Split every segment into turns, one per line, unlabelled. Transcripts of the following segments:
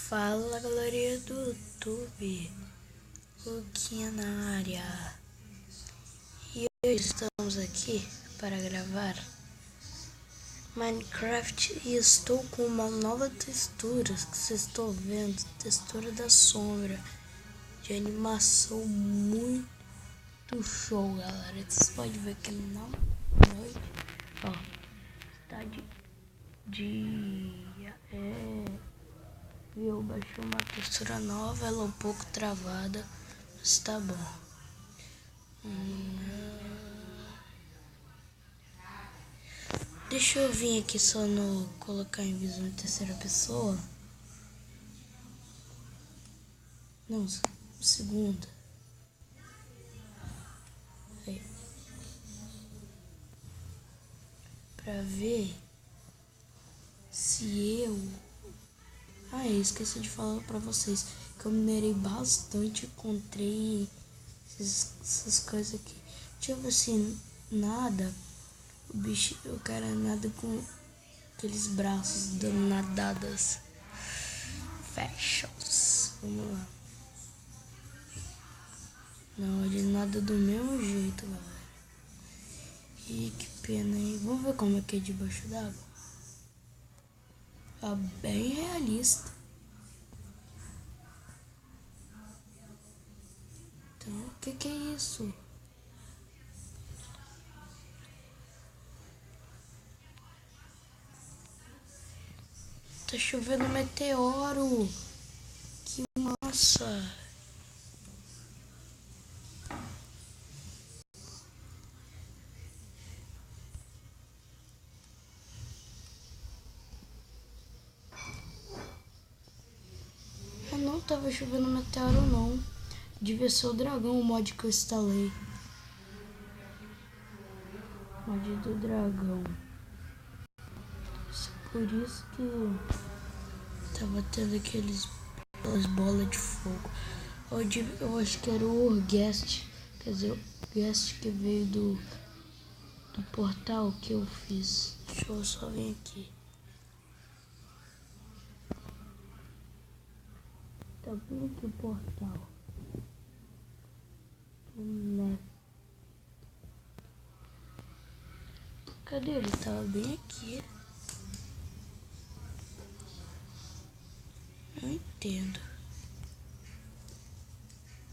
Fala galerinha do YouTube, Luquinha na área. E hoje estamos aqui para gravar Minecraft e estou com uma nova textura que vocês estão vendo, textura da sombra, de animação muito show, galera. Vocês podem ver que não noite, ó, está de dia, viu? Baixei uma textura nova, ela é um pouco travada, mas tá bom. Deixa eu vir aqui só no colocar em visão em terceira pessoa. Não, segunda. Aí. Pra ver se eu... eu esqueci de falar pra vocês que eu minerei bastante, encontrei essas coisas aqui. Tipo assim, nada. O bicho, o cara nada com aqueles braços dando nadadas. Fashions. Vamos lá. Não, ele nada do mesmo jeito, galera. Ih, que pena, hein? Vamos ver como é que é debaixo d'água. Tá bem realista. Então, o que é isso? Tá chovendo meteoro. Que massa. Não tava chovendo meteoro não. Devia ser o dragão, o mod que eu instalei. Mod do dragão. Por isso que tava tendo aquelas bolas de fogo. Eu acho que era o Orghast. Quer dizer, o Orghast que veio do portal que eu fiz. Deixa eu só vir aqui. Tá bem aqui o portal. Né? Cadê ele? Tava bem aqui. Não entendo.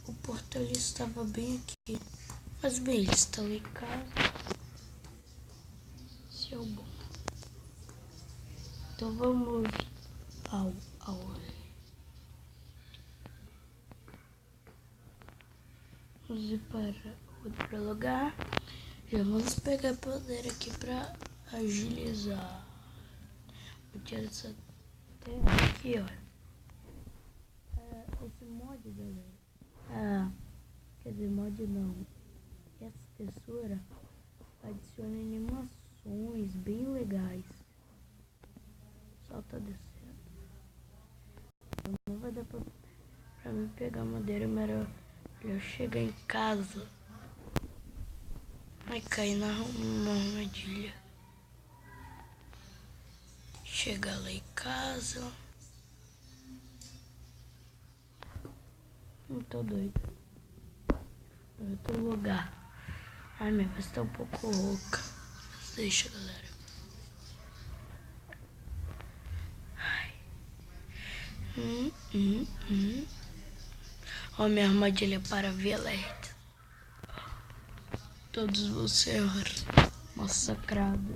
O portal estava bem aqui. Mas bem, eles estão em casa. Isso é o bom. Então vamos ao vamos ir para outro lugar. Já vamos pegar poder aqui para agilizar. Vou tirar essa tela aqui, ó. Esse mod, galera. Quer dizer, mod não. Essa textura adiciona animações bem legais. Só tá descendo. Não vai dar pra mim pegar madeira, melhor eu chegar em casa. Vai cair na armadilha. Chegar lá em casa. Não tô doido. Em outro lugar. Ai, minha voz tá um pouco rouca. Mas deixa, galera. Ai. Ó, minha armadilha para violeta. Todos vão ser massacrados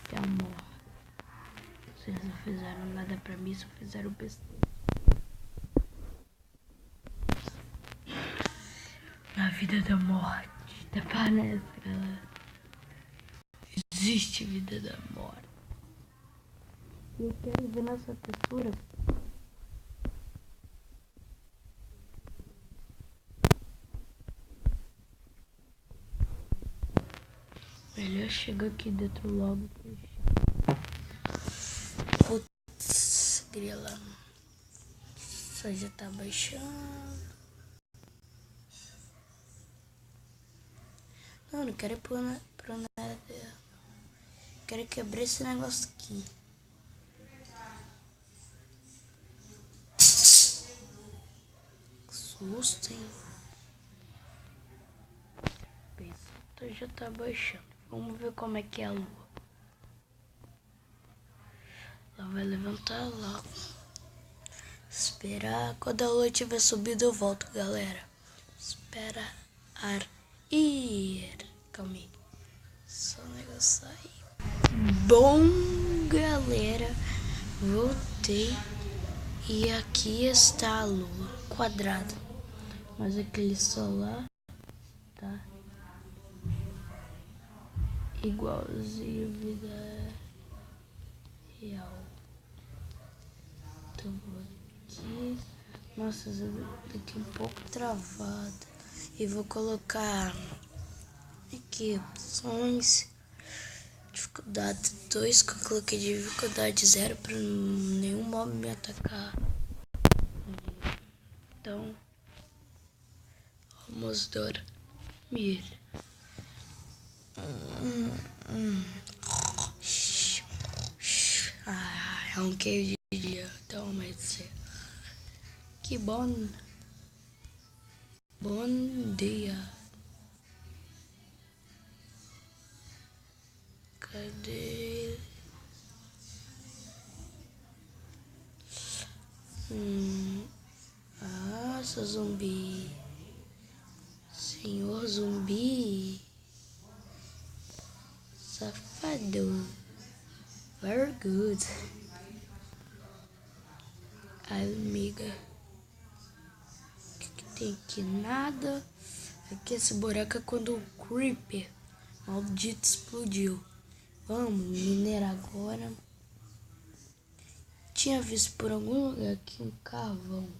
de amor. Vocês não fizeram nada pra mim, só fizeram besteira. Na vida da morte, até parece, galera. Existe vida da morte. E eu quero ver nessa textura. Melhor chegar aqui dentro logo. Putz, grila. Só já tá baixando. Não quero ir pro nada. Quero quebrar esse negócio aqui. susto, hein? Pensa, já tá baixando. Vamos ver como é que é a lua. Ela vai levantar lá. Esperar. Quando a lua tiver subido, eu volto, galera. Esperar. Calma aí. Só o negócio sair. Bom, galera. Voltei. E aqui está a lua quadrada. Mas aquele solar tá igualzinho vida real. Então vou aqui. Nossa, daqui um pouco travado. E vou colocar aqui opções. Dificuldade 2, que eu coloquei dificuldade 0 para nenhum mob me atacar. Então, vamos dormir. É um queijo de dia, então vai ser. Que bom. Bom dia. Cadê? Sou zumbi. Senhor zumbi. Safado. Very good. Amiga. O que tem aqui? Nada. Aqui esse buraco é quando o Creeper maldito explodiu. Vamos minerar agora. Tinha visto por algum lugar aqui um carvão.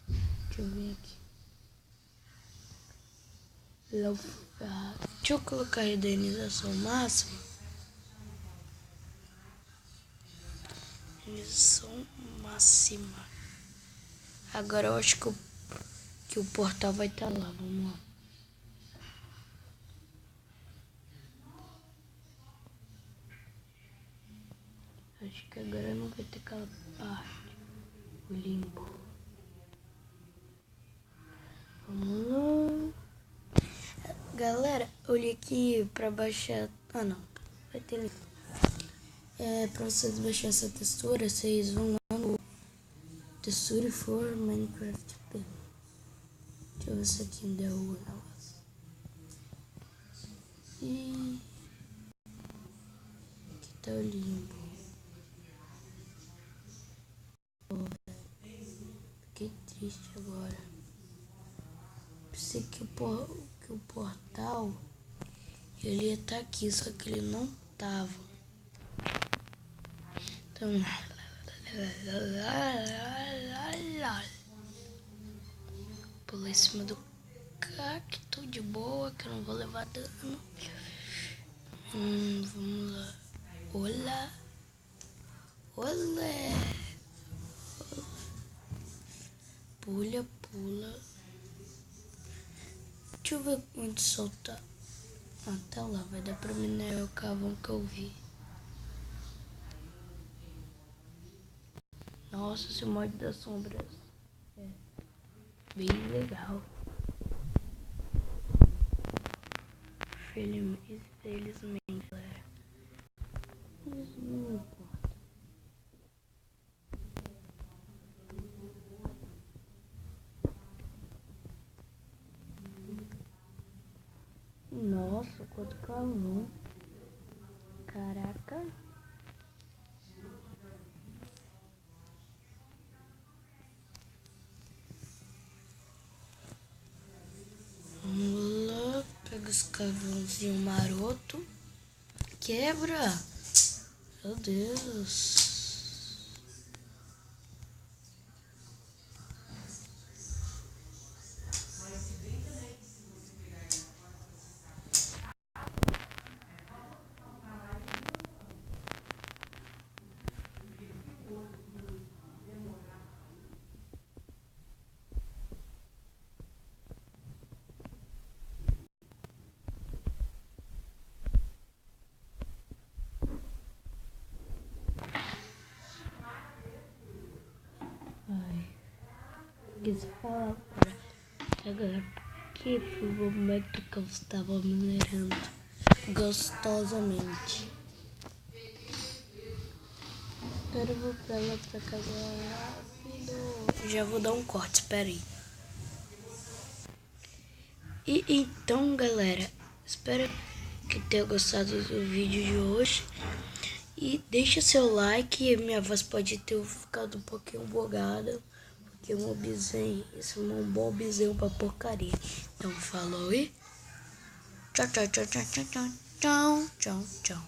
Deixa eu ver aqui. Deixa eu colocar a renderização máxima. Renderização máxima. Agora eu acho que o portal vai estar lá. Vamos lá. Acho que agora não vai ter aquela parte. O limbo. Vamos lá. Galera, olhei aqui pra baixar. Ah, não. Vai ter limbo. Pra vocês baixar essa textura, vocês vão lá no Texture for Minecraft P. Deixa eu ver se aqui ainda é o negócio. E aqui tá o limbo. Fiquei triste agora. Pensei que o portal ele ia estar aqui, só que ele não tava. Então, pular em cima do cacto de boa, que eu não vou levar dano. Vamos lá. Olá. Olé. Pula, pula. Deixa eu ver onde soltar. Tá lá, vai dar pra minerar o carvão que eu vi. Nossa, esse mod das sombras é bem legal. Felizmente, galera. Isso não importa. Nossa, quanto calor. Caraca. Vamos lá. Pega os carvãozinhos maroto. Quebra. Meu Deus. esqueci de falar agora. Que foi o momento que eu estava maneirando gostosamente. Agora eu vou pra lá pra casa rápido. Já vou dar um corte, espera aí. E então, galera, espero que tenha gostado do vídeo de hoje. E deixa seu like. Minha voz pode ter ficado um pouquinho bugada, porque eu mobizei. Isso é um bom bizinho pra porcaria. Então falou e tchau, tchau, tchau, tchau, tchau, tchau, tchau, tchau.